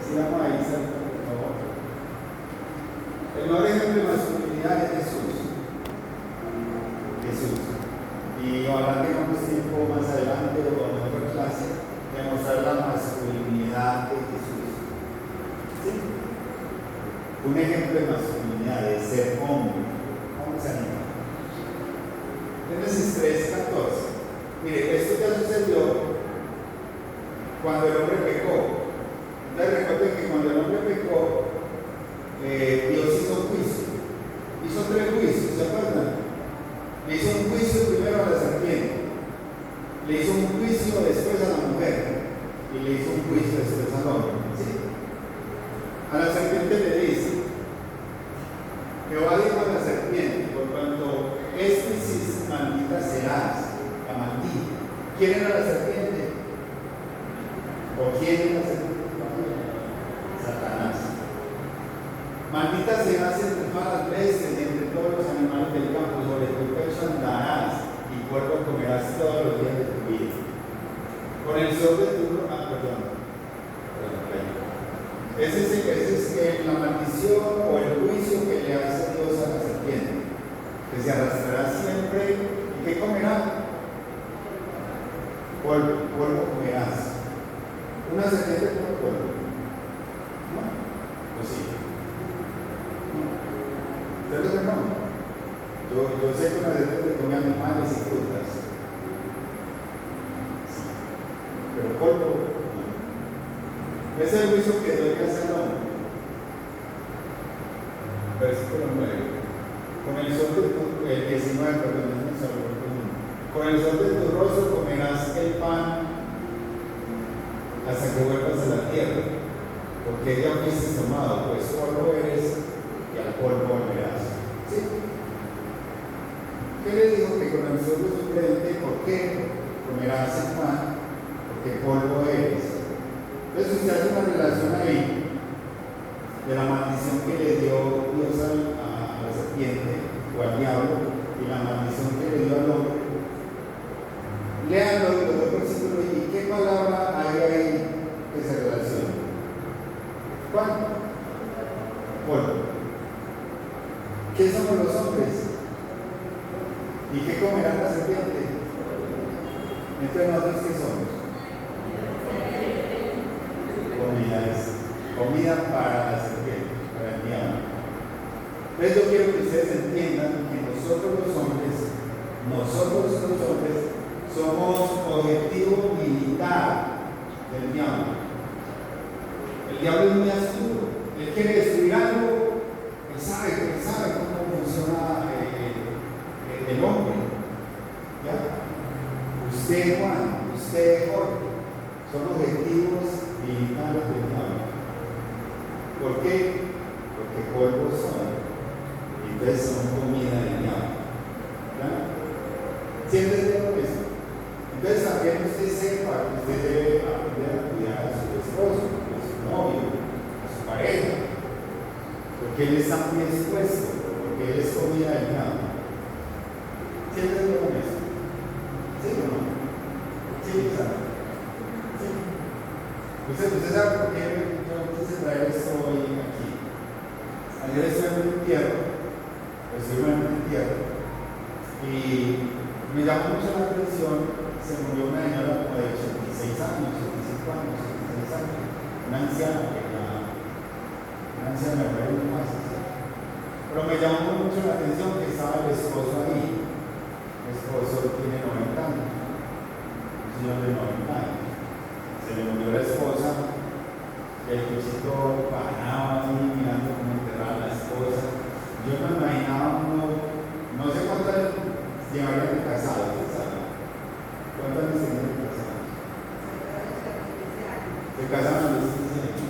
Sigamos ahí, cerca, por favor. El mejor ejemplo de masculinidad es Jesús. Jesús. Y ojalá tengamos tiempo más adelante o en otra clase de mostrar la masculinidad de Jesús. ¿Sí? Un ejemplo de masculinidad, de ser hombre. Vamos a animar. Génesis 3:14. Mire, esto ya sucedió cuando el hombre pecó. Entonces recuerden que cuando el hombre pecó, Dios hizo un juicio. Hizo 3 juicios, ¿se acuerdan? Le hizo un juicio primero a la serpiente, le hizo un juicio después a la mujer y le hizo un juicio después al hombre. ¿Sí? A la serpiente le dice: Jehová dijo a la serpiente, por cuanto especies maldita serás, la maldita. ¿Quieren a la serpiente? ¿O quieren a la serpiente? Satanás. Maldita serás entre todas las bestias y entre todos los animales del campo, sobre tu pecho andarás y polvo comerás todos los días de tu vida. Con el sol de tu ese es la maldición o el juicio que le hace Dios a la serpiente, que se arrastrará siempre y que comerá. Polvo comerás. Una serpiente come polvo. ¿No? Pues sí. ¿Ustedes no? Yo sé que una serpiente come animales y frutas. Sí. Pero polvo. Ese es el juicio que Dios le hace al hombre. Versículo 9. Con el sol de tu, el 19, perdón, con el sol de tu rostro comerás el pan hasta que vuelvas a la tierra, porque ella fuiste tomado, pues polvo eres y al polvo volverás. ¿Sí? ¿Qué le dijo? Que con el sol de tu frente, ¿por qué comerás el pan? Porque polvo eres. Entonces usted hace una relación ahí de la maldición que le dio Dios a la serpiente o al diablo y la maldición que le dio al hombre. Lean los 2 versículos y qué palabra hay ahí que se relaciona. ¿Cuál? Polvo. ¿Qué somos los hombres? ¿Y qué comerán la serpiente? Entonces nosotros ¿qué somos? Comida para la serpiente, para el diablo. Entonces yo quiero que ustedes entiendan que nosotros los hombres somos objetivo militar del diablo. El diablo es muy astuto, él quiere destruir algo, él sabe cómo funciona el hombre. ¿Ya? Usted, Juan, usted, Jorge, son objetivos militares del diablo. ¿Por qué? Porque polvo son, y entonces son comida del diablo. ¿Ya? ¿Siempre entiendo eso? Entonces también usted sepa que usted debe aprender a cuidar a su esposo, a su novio, a su pareja, porque él está muy expuesto, porque él es comida del diablo. ¿Siempre entiendo eso? ¿Sí o no? Sí, ¿sabe? Usted sabe por qué yo quise traer esto hoy aquí. Ayer estuve en un entierro, y me llamó mucho la atención. Se murió una señora como de 86 años, 85 años, 86 años, una anciana de muy fácil. Pero me llamó mucho la atención que estaba el esposo ahí. El esposo tiene 90 años, un señor de 90 años. Se le murió la esposa, el cuchito bajaba así mirando cómo enterraba a la esposa. Yo me imaginaba no sé cuántas llevarían de casado, ¿sabes? ¿Cuántas años tenían de casados? Se casaron a los 15 años.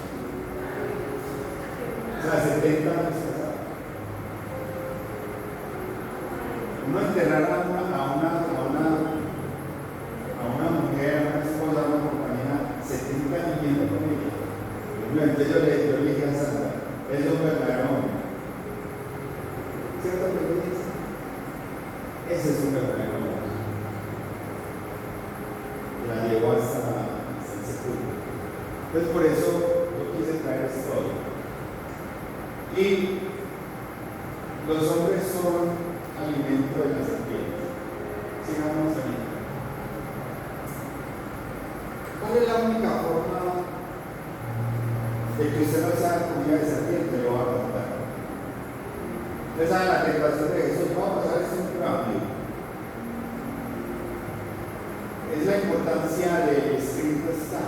O sea, 70 años casados. Uno enterrar a una mujer, a una esposa, a una compañera, 70 años viviendo con ella. Entonces yo le dije a Sandra, es un verdadero hombre. ¿Cierto que lo dice? Ese es un verdadero hombre. La llevó hasta el sepulcro. Entonces por eso yo quise traer Y los hombres son alimento de la serpiente. Sigamos ahí. ¿Cuál es la única forma de que usted no sea comida de serpiente? Lo va a contar. Usted sabe la tentación de Jesús. Vamos a pasar esto muy rápido. Es la importancia del escrito está.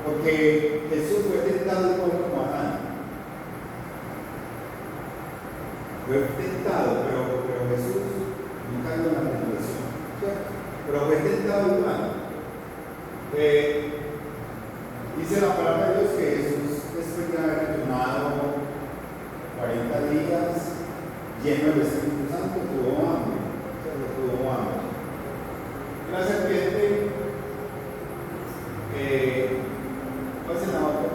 Porque Jesús fue tentado igual como Adán. Fue tentado, pero Jesús nunca dio la tentación. Pero fue tentado igual. Dice la palabra de Dios que Jesús, después de haber ayunado 40 días, lleno del Espíritu Santo, tuvo hambre. Tuvo hambre. La serpiente, pase la otra,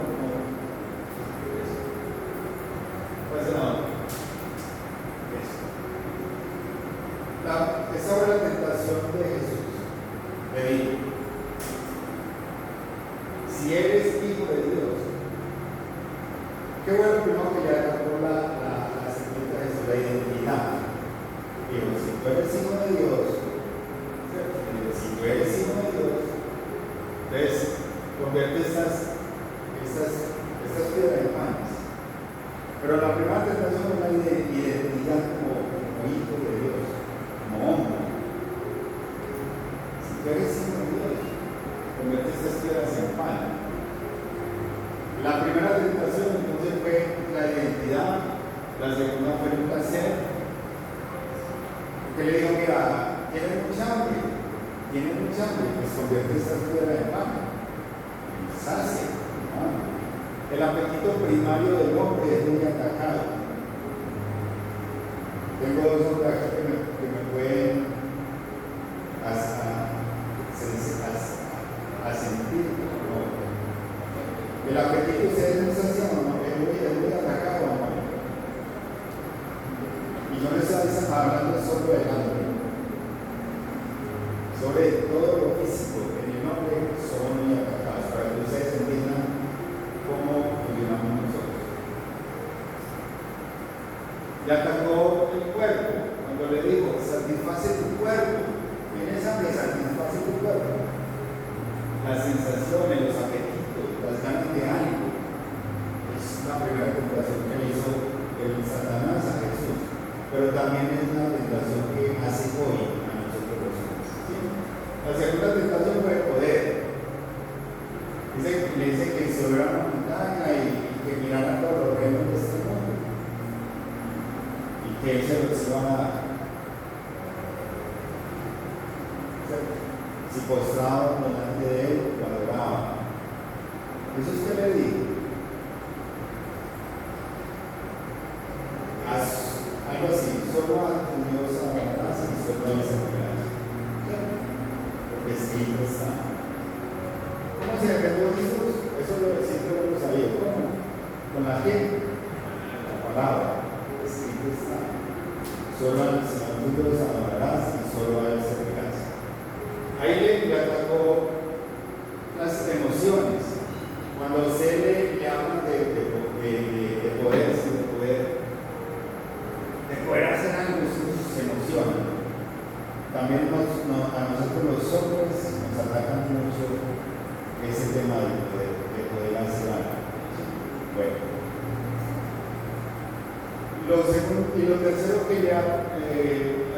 pase la otra. Esa fue la tentación de Jesús. Le dijo: si eres hijo de Dios, qué bueno primero que ya agarró la serpiente de Jesús, la identidad. Dijo: si tú eres hijo de Dios, si tú eres hijo de Dios, entonces convierte estas piedras en panes. Pero la primera tentación es la identidad como hijo de Dios, como hombre. Si tú eres hijo de Dios, convierte estas piedras en pan. La primera tentación entonces fue la identidad, la segunda fue el placer. Que le dijo: mira, tienes mucha hambre, pues convierte estas piedras en pan. Sacia. El apetito primario del hombre es muy atacado. Tengo dos hombres aquí que me pueden sentir. ¿No? El apetito se es muy saciado, ¿no? Es muy atacado, ¿no? Y yo no estoy hablando solo del hambre, sobre todo lo físico. En el hombre somos muy atacados, para que ustedes entiendan cómo funcionamos nosotros. Le atacó el cuerpo cuando le dijo: satisface tu cuerpo. Tienes hambre, satisface tu cuerpo. Las sensaciones, los apetitos, las ganas de algo. Es la primera tentación que le hizo el Satanás a Jesús. Pero también es una tentación que hace hoy a nosotros los hombres. ¿Sí? La segunda tentación fue el poder. Le dice que se hubiera una montaña y que mirara todos los reinos de este mundo y que él se los iba a dar. Si postrado delante de él, lo adoraba. ¿Eso es que le dijo? Algo así: solo a tu Dios adorarás y solo a él servirás. Porque escrito está. ¿Cómo se arregló Jesús? Eso siempre lo sabía. ¿Cómo? Con la gente, la palabra. Escrito está. Solo al Señor tu Dios adorarás y solo a él servirás. Ahí le atacó las emociones. Cuando se le habla de poder hacer algo, se emociona. También a nosotros los hombres nos atacan mucho ese tema de poder hacer algo. Bueno. Lo tercero que ya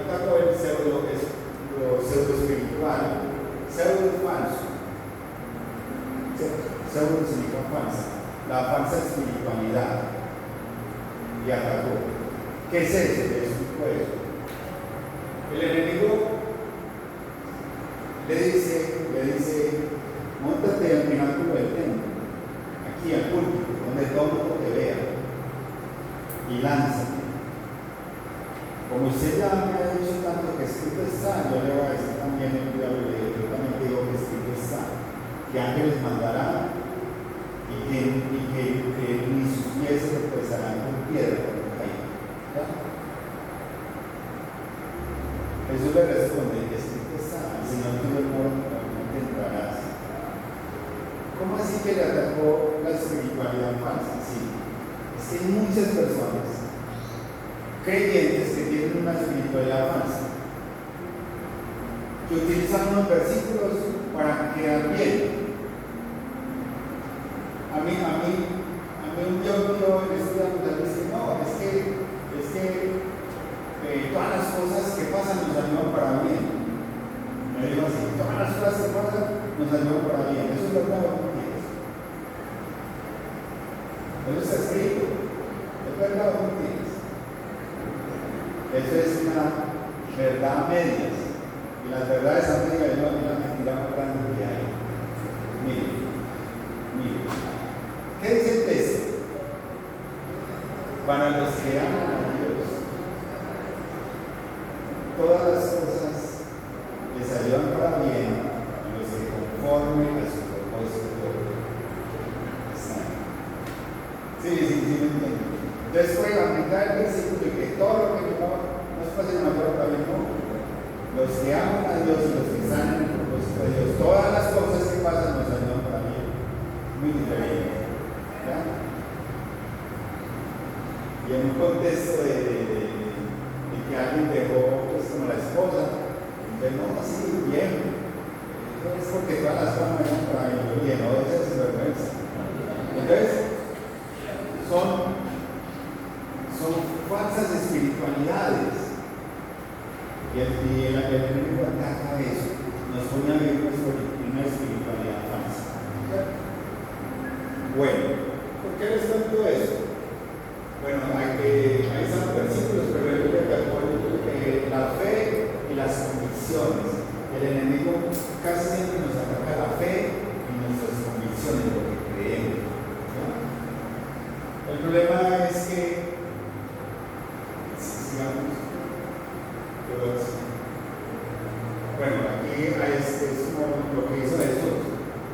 atacó el pseudo es lo pseudo espiritual. Pseudo es falso. Pseudo significa falsa. La falsa espiritualidad. Y atacó. ¿Qué es eso? Es un juego. El enemigo le dice: móntate al pináculo del templo, aquí al púlpito, donde todo el mundo te vea, y lánzate. Como usted ya me ha dicho tanto que escrito está, yo le voy a decir también el diablo, yo también digo que escrito está, que ángeles mandarán y que ni sus pies se tropezarán con piedra por caer. Jesús le responde: escrito está, el Señor tu Dios no tentarás. ¿Cómo así que le atacó la espiritualidad falsa? Sí, Es que hay muchas personas creyentes que tienen una espiritualidad falsa, que utilizan unos versículos para quedar bien. A mí un Dios mío en este día dice, no, es que todas las cosas que pasan nos ayudan para bien. Me dijo así, todas las cosas que pasan nos ayudan para bien. Eso es verdad, ¿no? Eso está escrito. Es verdad, ¿no? Eso es una verdad a medias. Y las verdades a medias no es la mentira más grande que hay. Mire. ¿Qué dice el texto? Para los que aman a Dios, todas las cosas les ayudan para bien a los que conforme a su propósito están. Sí, me entiendo. Entonces fue la mitad del versículo y que todo lo que nos pase en la puerta bien, no. Los que aman a Dios y los que están en el propósito de Dios, todas las cosas que pasan nos ayudan para bien. Muy diferente. ¿Ya? Y en un contexto de que alguien dejó pues, como la esposa, entonces no, así bien, es porque todas las cosas me van para mí, bien, no es sinvergüenza. Entonces, son falsas espiritualidades. Y el enemigo ataca eso, nos pone a vivir una espiritualidad falsa. Bueno, ¿por qué les cuento eso? Bueno, hay esos versículos, pero yo creo que la fe y las convicciones. El enemigo casi siempre nos ataca la fe y nuestras convicciones, lo que creemos. ¿No? El problema es que, sigamos, bueno, aquí es como lo que hizo Jesús.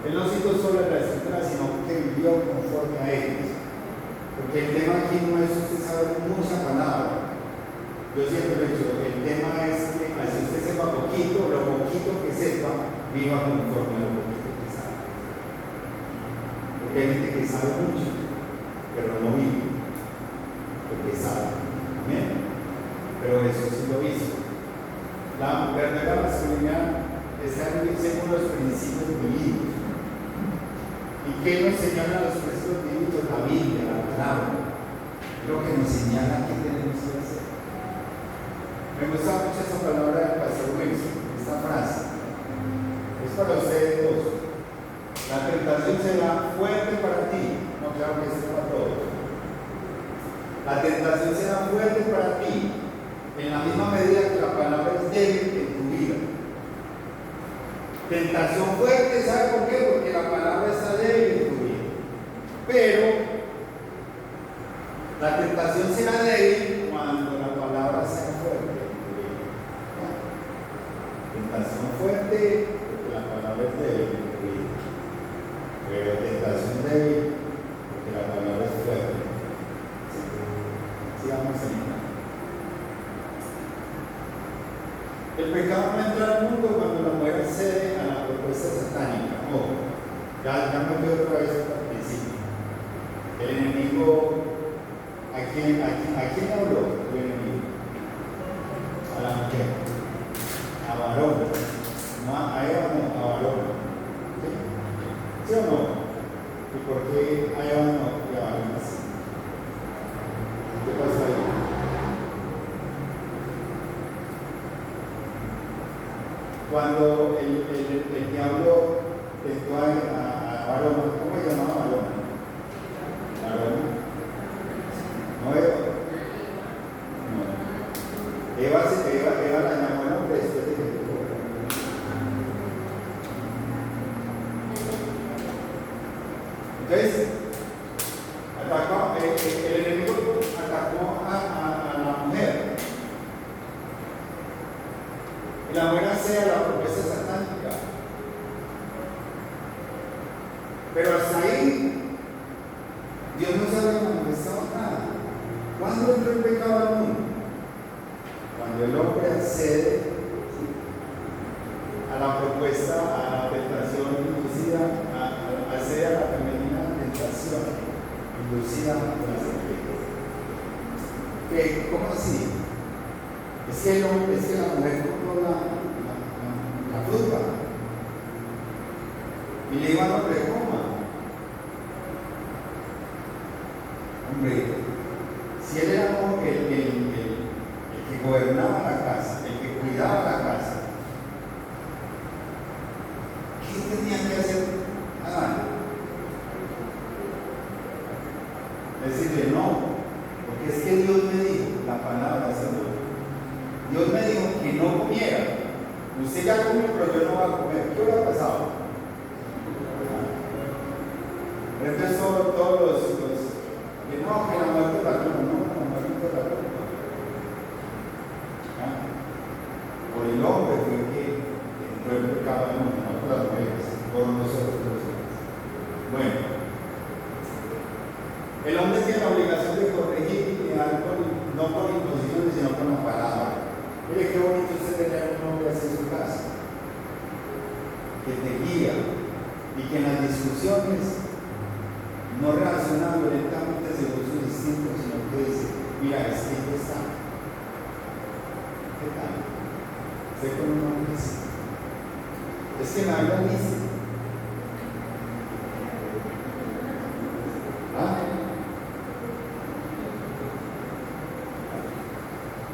Él no citó solo la escritura, sino que vivió conforme a ellos. Porque el tema aquí no es usted saber mucha palabra. Yo siempre lo he dicho, el tema es que si usted sepa poquito, lo poquito que sepa, viva conforme a lo poquito que sabe. Porque hay gente que sabe mucho, pero no vive porque sabe. Amén. Pero eso sí lo hizo. La verdadera masculinidad está según los principios divinos. ¿Y qué nos señalan los principios divinos? La Biblia, la palabra. Lo que nos señala qué tenemos que hacer. Me gusta mucho esta palabra del pastor Wilson, esta frase. Es para ustedes dos. La tentación será fuerte para ti. No, claro que es para todos. La tentación será fuerte para ti. En la misma medida que la palabra es débil en tu vida. Tentación fuerte, ¿sabe por qué? Porque la palabra está débil en tu vida. Pero la tentación será débil cuando la palabra sea fuerte en tu vida. Tentación fuerte porque la palabra es débil en tu vida. Pero tentación débil porque la palabra es fuerte. Sigamos en. El pecado no entra al mundo cuando la mujer cede a la propuesta satánica. Ojo, ya me fui otra vez al principio. El enemigo, ¿a quién habló el enemigo? A la mujer, a varón, no a Eva, no, a varón. ¿Sí o no? ¿Y por qué a Eva no y a varón así? ¿Qué pasa ahí? Cuando el diablo tentó a Varón, ¿cómo se llamaba Varón? ¿Varón? ¿No Eva? No. Eva la llamó el hombre después de que tuvo. Entonces, el enemigo atacó a la mujer. Y la mujer hace la propuesta satánica. Pero hasta ahí, Dios no se había manifestado nada. ¿Cuándo entró el pecado al mundo? Cuando el hombre accede a la propuesta, a la tentación inducida, accede a la femenina tentación. inducida por la serpiente. ¿Cómo así? Es que la mujer compró la fruta y le iba a no coma. Hombre, si él era como el que gobernaba la casa, el que cuidaba la casa, ¿qué tenía que hacer Adán? Decirle no, porque es que Dios me dijo, la palabra es Dios. Dios me dijo que no comiera. Usted ya comió, pero yo no voy a comer. ¿Qué hubiera pasado? Entonces todos los que no, que la muerte la culpa, no, la muerte la culpa. Por el hombre fue que entró el pecado en no por las mujeres, por nosotros los hombres. Bueno, el hombre tiene la obligación de corregir y cuidar no por imposiciones, sino con la palabra. Mire qué bonito es tener un hombre así en su casa, que te guía y que en las discusiones no reacciona violentamente según sus instintos, sino que dice, mira, es que esto está. ¿Qué tal? Sé con un hombre así. Es que la Biblia dice,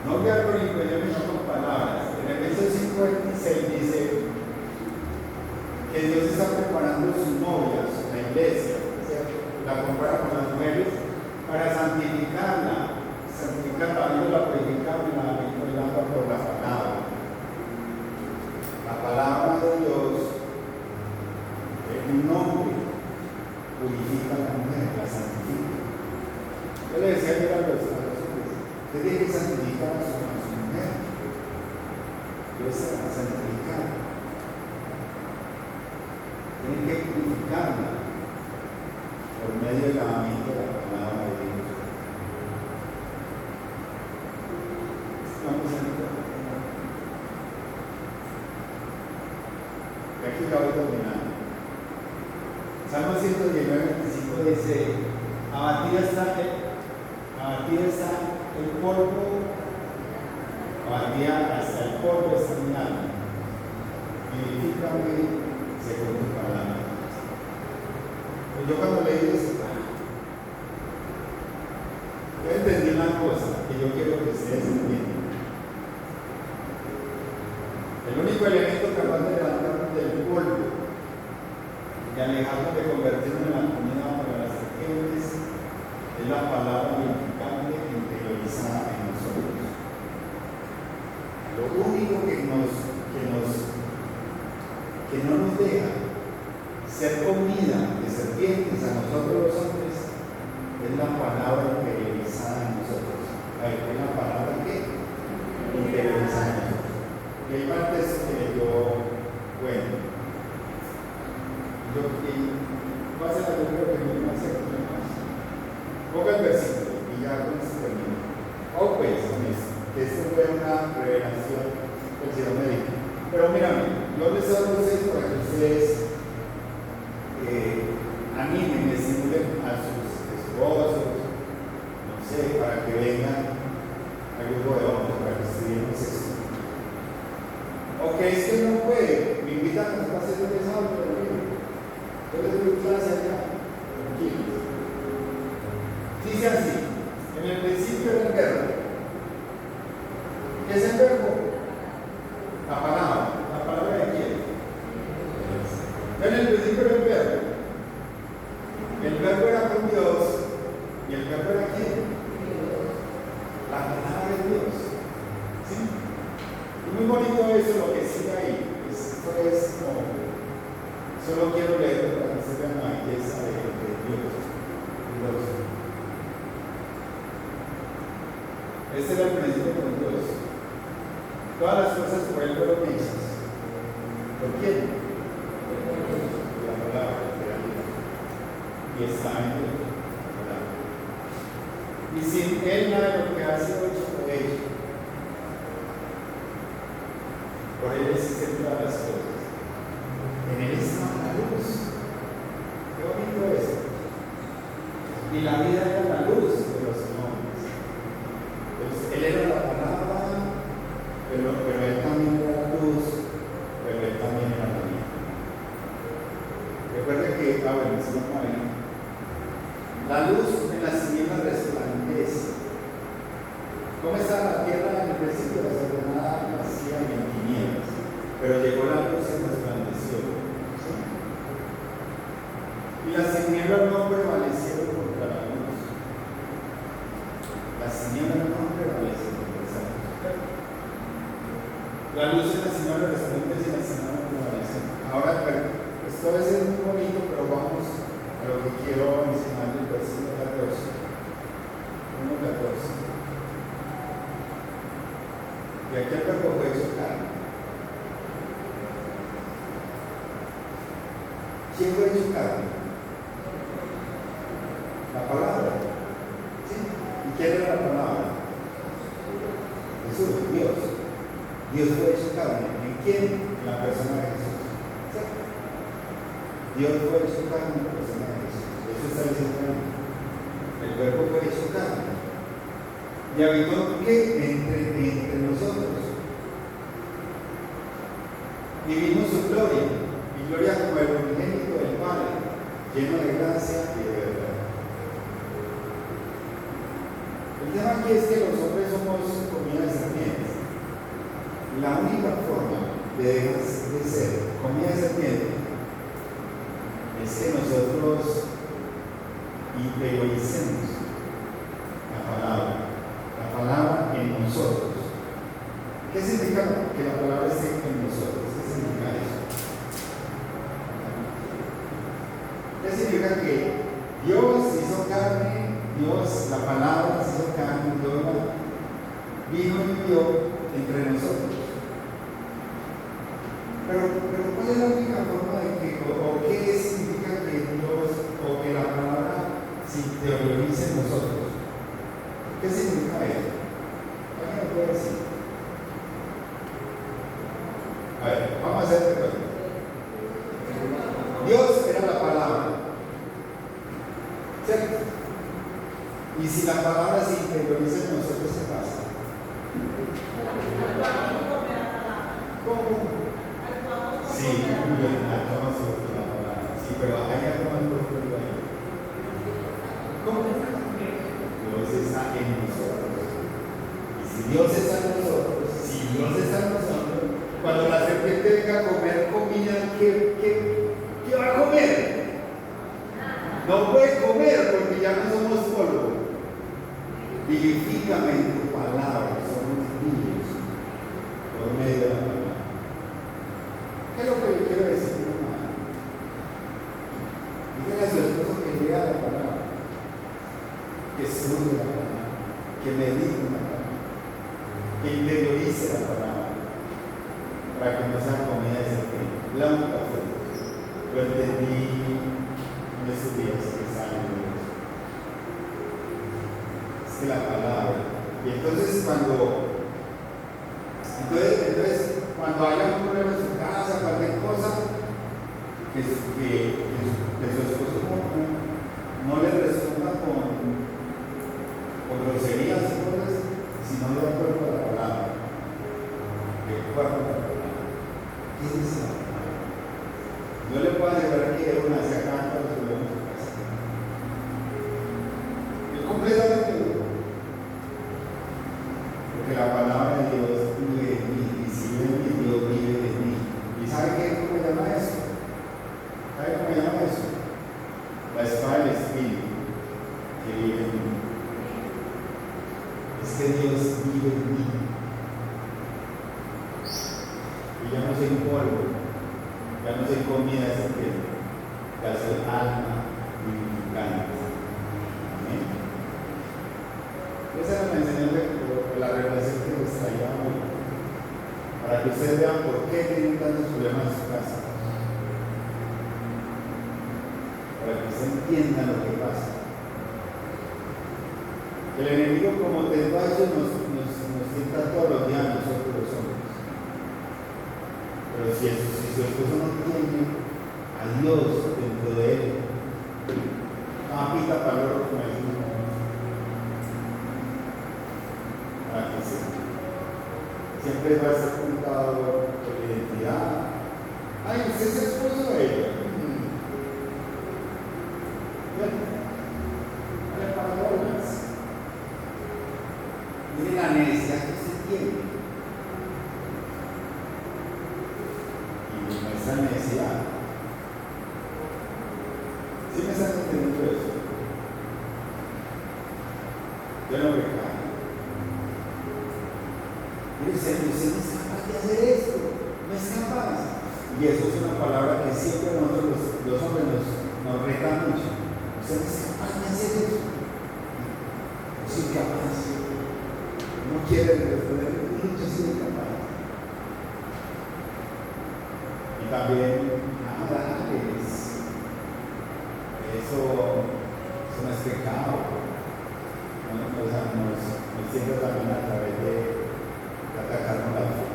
no guiar con impresiones, sino con palabras. En el verso 56 dice que Dios está preparando sus novias, la iglesia, la compara con las mujeres, para santificarla, ayudarla a purificarla, vinculándola por la palabra. La palabra de Dios, un hombre, purifica a la mujer, la santifica. Yo le decía que era los hombres, usted tiene que santificar a su mujer. Dios se va a santificar. Tiene que purificarla por medio del lavamiento de la palabra de Dios. Vamos a ver. Aquí acabo de terminar. Salmo 119, 25 dice: abatida está el polvo, abatida hasta el polvo está mi alma. Vivifícame según tu palabra. Yo cuando leí eso, yo entendí una cosa que yo quiero que ustedes entiendan. El único elemento capaz de levantarnos del polvo y alejarnos de convertirnos en la comida para las serpientes es la palabra vivificante interiorizada en nosotros. Lo único que no nos deja ser comida de serpientes a nosotros los hombres es la palabra interiorizada en nosotros. ¿Es la palabra qué? Interiorizada en nosotros. Y hay partes que bueno, va a ser la primera que me va a hacer más. Ponga el versículo y ya con esto termino. Pues, que esto fue una revelación que el Señor me dijo. Pero mírame, yo les hablo a ustedes para que ustedes animen, estimulen a sus esposos, no sé, para que vengan al grupo de hombres, para que estudiemos esto. Ok, es que no puede, me invitan a los pases de sábado, yo les doy clase allá, tranquilos. Dice así, en el principio era el verbo. ¿Qué es el verbo? La palabra de quién. En el principio era el verbo. El verbo era con Dios y el verbo era quién. La palabra de Dios. ¿Sí? Y muy bonito eso, lo que sigue ahí. Esto es como, solo quiero leerlo para que se vean la belleza de Dios. Este era el principio con Dios. Todas las cosas por Él fueron hechas. ¿Por quién? Por la palabra de Dios. Y está en Dios. Y sin Él nada de lo que ha sido hecho por Él. Por Él existen todas las cosas. En Él está la luz. Qué bonito es. Y la vida era la luz de los hombres. Entonces, él era la palabra, pero él también era la luz, pero él también era la vida. Recuerda que, bueno, si no pueden, la luz en las tinieblas resplandece. ¿Cómo estaba la tierra en el principio? Desordenada, vacía y en tinieblas. Pero llegó la luz y resplandeció. ¿Sí? Y las tinieblas no prevalecieron contra la luz. Las tinieblas no prevalecieron contra esa luz. La luz en las tinieblas resplandece y las tinieblas prevalecen. Ahora, esto va a ser muy bonito, pero vamos a lo que quiero enseñar del versículo 14. 1:14. Y aquí el verbo fue hecho carne. ¿Quién fue hecho carne? La palabra. ¿Sí? ¿Y quién era la palabra? Jesús, Dios. Dios fue hecho carne. ¿En quién? En la persona de Jesús. ¿Sí? Dios fue hecho carne en la persona de Jesús. Eso está diciendo el verbo fue hecho carne. Y habitó entre nosotros. Y vimos su gloria, y gloria como el unigénito del Padre, lleno de gracia y de verdad. El tema aquí es que los hombres somos comida de serpientes. La única forma de ser comida de serpiente es que nosotros interioricemos la palabra en nosotros. ¿Qué significa que la palabra esté en nosotros? ¿Qué significa eso? ¿Qué significa que Dios hizo carne, la palabra se hizo carne, Dios vino y vivió entre nosotros? Pero ¿cuál es la única forma de que, o qué significa que Dios, o que la palabra se interiorice en nosotros? ¿Qué significa eso? ¿Alguien me puede decir? A ver, vamos a hacer este cuento. Dios era la palabra, ¿cierto? Y si la palabra se interioriza en nosotros, ¿qué pasa? ¿Cómo? Sí, muy bien, actuamos sobre la palabra. Sí, pero hay algo más profundo ahí. ¿Cómo? Dios está en nosotros. Y si Dios está en nosotros, cuando la serpiente venga a comer comida, ¿qué va a comer? No puede comer porque ya no somos polvo. Vivifícame en tu palabra, somos niños por medio de la palabra. ¿Qué es lo que le quiero decir, hermano? Dígale a su esposo que lea la palabra, que estudie la palabra, que medite la palabra, que interiorice la palabra, para que no sea comida de serpiente. La única forma. Lo entendí en estos días que salen de Dios. Es que la palabra. Y entonces cuando haya un problema en su casa, cualquier cosa, que su esposo no le responda con groserías y cosas, sino de acuerdo a la palabra. De acuerdo a la palabra. ¿Qué es esa palabra? Yo le puedo asegurar que una se acaba los problemas de su casa. Es completamente duro. Porque la palabra de Dios vive en mí. Y si vive en mí, Dios vive en mí. ¿Y sabe cómo se llama eso? ¿Sabe cómo se llama eso? La espada del Espíritu que vive en mí. Es que Dios vive en mí. Y ya no soy polvo, ya no soy comida de serpiente, ya soy alma vivificante. Amén. Esa era la enseñanza, la revelación que les traía hoy, para que ustedes vean por qué tienen tantos problemas en su casa, para que ustedes entiendan lo que pasa. El enemigo, como tentó a ellos, nos tienta todos los días a nosotros los hombres. Pero si su esposo no tiene a Dios dentro de él, Mapita para el oro, como decimos. Para que siempre va a ser contado por la identidad. Ay, usted es esposo de ella. Vale, para bolas. Mire la necesidad que usted tiene. Y nuestra necesidad. ¿Sí me están entendiendo eso? Yo no pecado. Mire, usted no es capaz de hacer esto. No es capaz. Y eso es una palabra que siempre nosotros los hombres nos retan mucho. Usted no es capaz de hacer eso. No soy capaz. No quiere responder. Yo soy capaz. Y también, nada, eso no es pecado. Nos sirve también a través de atacarnos la fe.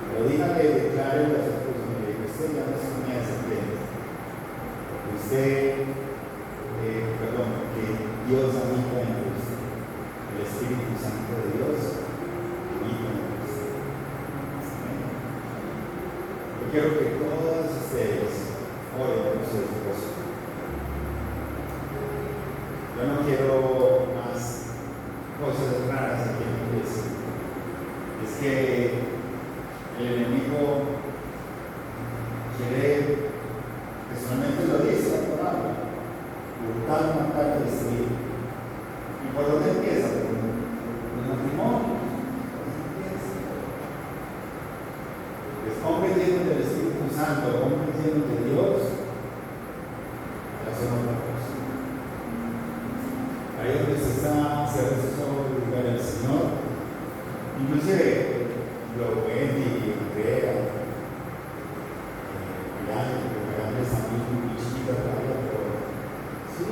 Pero dígale, declare a su esposo, mire, usted ya no es una serpiente. Usted, que Dios habita en usted. El Espíritu Santo de Dios habita en usted. Yo quiero que todos ustedes oren por su esposo. Yo no quiero más cosas raras aquí en la iglesia. Es que el enemigo quiere, personalmente lo dice la palabra, hurtar, matar y destruir. ¿Y por dónde empieza? Por los matrimonios. Es hombre lleno del Espíritu Santo, hombre lleno de Dios, para hacer otra cosa. Ahí donde se está cerrando sus ojos y ver al Señor, inclusive lo ven y crean, regalarles a mí muy chiquita todavía, pero sí,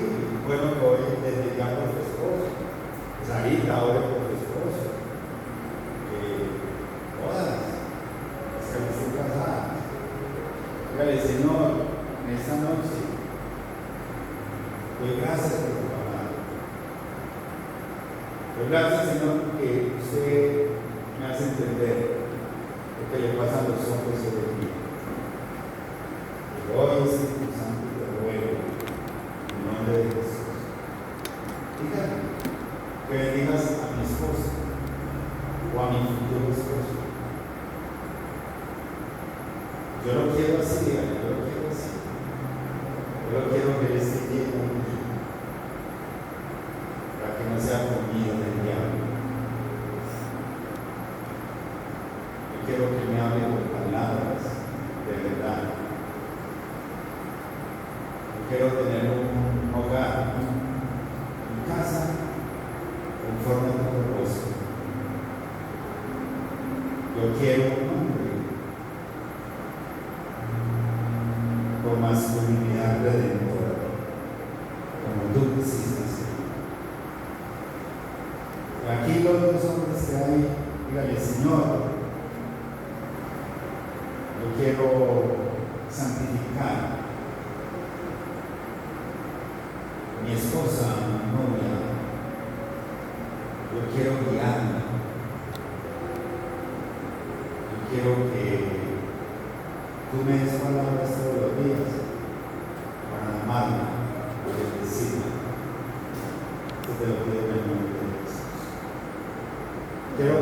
bueno que hoy desde ya por tu esposo, Sarita, ahora por tu esposo, todas, las que estén casadas, dígale, Señor, en esta noche, doy gracias por tu palabra. Doy gracias, Señor, porque usted me hace entender lo que le pasa a los hombres sobre mí. Hoy, Espíritu Santo, te ruego, en el nombre de Jesús. Dígame, que bendigas a mi esposa o a mi futuro esposo. Yo lo quiero así, dígame, yo lo quiero así. Yo lo quiero que él esté lleno de mí, para que no sea comido del diablo. Yo quiero que me hable con palabras de verdad. Yo quiero tener un hogar, una casa, conforme a tu propósito. Yo quiero un hombre con masculinidad redentora, como tú quisiste ser. Y aquí los dos hombres que hay, dígale, Señor, yo quiero santificar mi esposa, mi novia. Yo quiero guiarla. Yo quiero que tú me des palabras todos los días para amarla, para bendecirla. Esto te lo pido en el nombre de Jesús. Quiero